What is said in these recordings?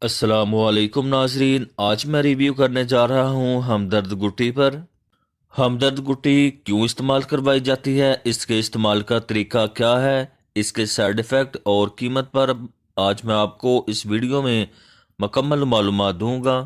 अस्सलाम वालेकुम नाजरीन। आज मैं रिव्यू करने जा रहा हूँ हमदर्द गुट्टी पर। हमदर्द गुट्टी क्यों इस्तेमाल करवाई जाती है, इसके इस्तेमाल का तरीका क्या है, इसके साइड इफ़ेक्ट और कीमत पर आज मैं आपको इस वीडियो में मुकम्मल मालूमात दूंगा।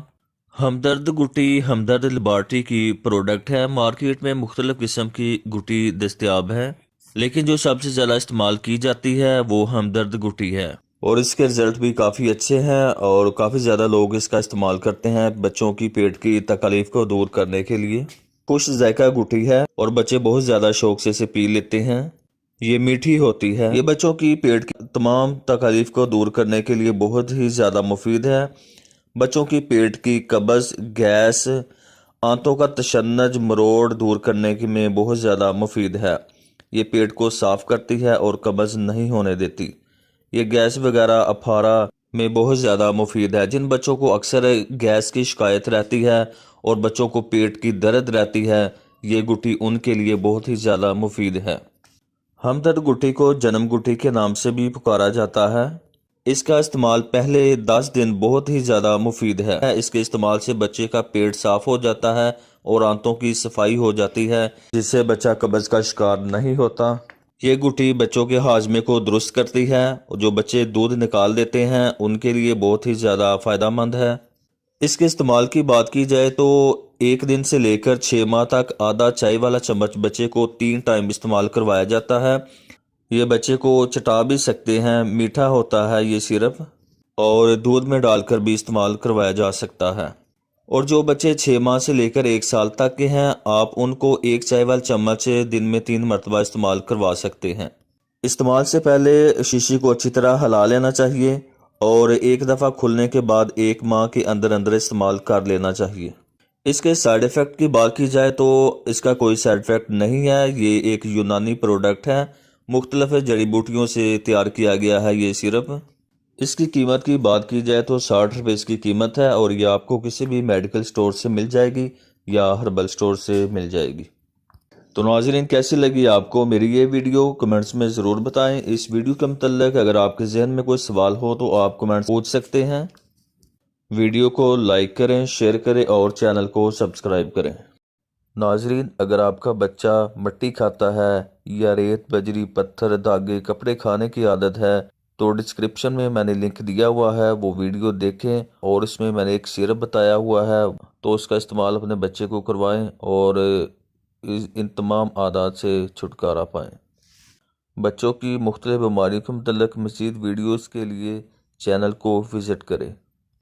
हमदर्द गुट्टी हमदर्द लेबॉरेटरी की प्रोडक्ट है। मार्केट में मुख्तलिफ किस्म की गुट्टी दस्तयाब है, लेकिन जो सबसे ज़्यादा इस्तेमाल की जाती है वो हमदर्द गुट्टी है और इसके रिज़ल्ट भी काफ़ी अच्छे हैं और काफ़ी ज़्यादा लोग इसका इस्तेमाल करते हैं बच्चों की पेट की तकलीफ़ को दूर करने के लिए। खुश जायका गुट्टी है और बच्चे बहुत ज़्यादा शौक से इसे पी लेते हैं। ये मीठी होती है। ये बच्चों की पेट की तमाम तकलीफ़ को दूर करने के लिए बहुत ही ज़्यादा मुफीद है। बच्चों की पेट की कब्ज़, गैस, आंतों का तशन्नुज, मरोड़ दूर करने की में बहुत ज़्यादा मुफीद है। ये पेट को साफ़ करती है और कब्ज़ नहीं होने देती। ये गैस वगैरह अफारा में बहुत ज़्यादा मुफीद है। जिन बच्चों को अक्सर गैस की शिकायत रहती है और बच्चों को पेट की दर्द रहती है, ये गुट्टी उनके लिए बहुत ही ज़्यादा मुफीद है। हमदर्द गुट्टी को जन्म गुट्टी के नाम से भी पुकारा जाता है। इसका इस्तेमाल पहले 10 दिन बहुत ही ज़्यादा मुफीद है। इसके इस्तेमाल से बच्चे का पेट साफ़ हो जाता है और आंतों की सफाई हो जाती है, जिससे बच्चा कब्ज़ का शिकार नहीं होता। ये गुट्टी बच्चों के हाजमे को दुरुस्त करती है। जो बच्चे दूध निकाल देते हैं उनके लिए बहुत ही ज़्यादा फ़ायदेमंद है। इसके इस्तेमाल की बात की जाए तो 1 दिन से लेकर 6 माह तक आधा चाय वाला चम्मच बच्चे को 3 टाइम इस्तेमाल करवाया जाता है। ये बच्चे को चटा भी सकते हैं, मीठा होता है ये सिरप, और दूध में डालकर भी इस्तेमाल करवाया जा सकता है। और जो बच्चे 6 माह से लेकर 1 साल तक के हैं, आप उनको 1 चाय वाला चम्मच दिन में 3 मरतबा इस्तेमाल करवा सकते हैं। इस्तेमाल से पहले शीशी को अच्छी तरह हिला लेना चाहिए और एक दफ़ा खुलने के बाद 1 माह के अंदर अंदर इस्तेमाल कर लेना चाहिए। इसके साइड इफ़ेक्ट की बात की जाए तो इसका कोई साइड इफ़ेक्ट नहीं है। ये एक यूनानी प्रोडक्ट है, मुख्तलिफ जड़ी बूटियों से तैयार किया गया है ये सिरप। इसकी कीमत की बात की जाए तो 60 रुपये इसकी कीमत है और ये आपको किसी भी मेडिकल स्टोर से मिल जाएगी या हर्बल स्टोर से मिल जाएगी। तो नाज़रीन, कैसी लगी आपको मेरी ये वीडियो, कमेंट्स में ज़रूर बताएं। इस वीडियो के मतलब अगर आपके जहन में कोई सवाल हो तो आप कमेंट्स पूछ सकते हैं। वीडियो को लाइक करें, शेयर करें और चैनल को सब्सक्राइब करें। नाज़रीन, अगर आपका बच्चा मिट्टी खाता है या रेत, बजरी, पत्थर, धागे, कपड़े खाने की आदत है तो डिस्क्रिप्शन में मैंने लिंक दिया हुआ है, वो वीडियो देखें और इसमें मैंने एक सिरप बताया हुआ है, तो उसका इस्तेमाल अपने बच्चे को करवाएं और इन तमाम आदत से छुटकारा पाएं। बच्चों की मुख्तलिफ बीमारियों के मतलब मज़ीद वीडियोज़ के लिए चैनल को विज़िट करें।